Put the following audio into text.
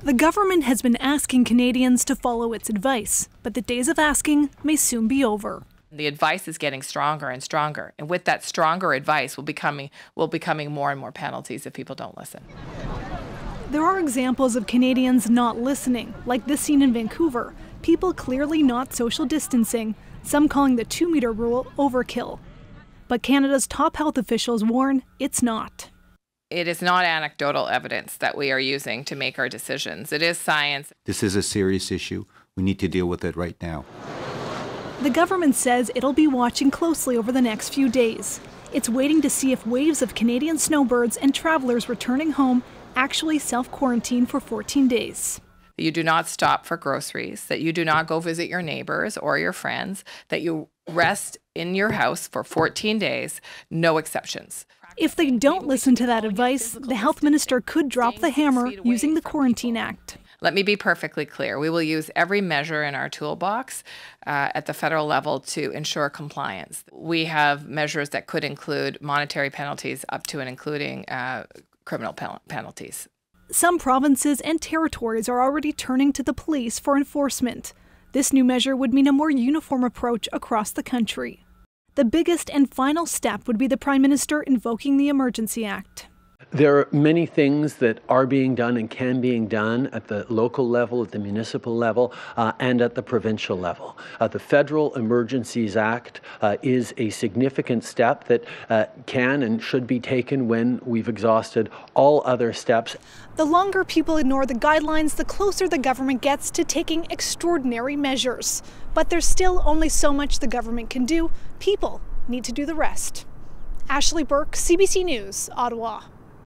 The government has been asking Canadians to follow its advice, but the days of asking may soon be over. The advice is getting stronger and stronger, and with that stronger advice will becoming more and more penalties if people don't listen. There are examples of Canadians not listening, like this scene in Vancouver. People clearly not social distancing, some calling the 2-meter rule overkill. But Canada's top health officials warn it's not. It is not anecdotal evidence that we are using to make our decisions. It is science. This is a serious issue. We need to deal with it right now. The government says it'll be watching closely over the next few days. It's waiting to see if waves of Canadian snowbirds and travelers returning home actually self-quarantine for 14 days. You do not stop for groceries, that you do not go visit your neighbors or your friends, that you rest in your house for 14 days, no exceptions. If they don't listen to that advice, the health minister could drop the hammer using the Quarantine Act. Let me be perfectly clear. We will use every measure in our toolbox at the federal level to ensure compliance. We have measures that could include monetary penalties up to and including criminal penalties. Some provinces and territories are already turning to the police for enforcement. This new measure would mean a more uniform approach across the country. The biggest and final step would be the Prime Minister invoking the Emergency Act. There are many things that are being done and can be done at the local level, at the municipal level, and at the provincial level. The Federal Emergencies Act is a significant step that can and should be taken when we've exhausted all other steps. The longer people ignore the guidelines, the closer the government gets to taking extraordinary measures. But there's still only so much the government can do. People need to do the rest. Ashley Burke, CBC News, Ottawa.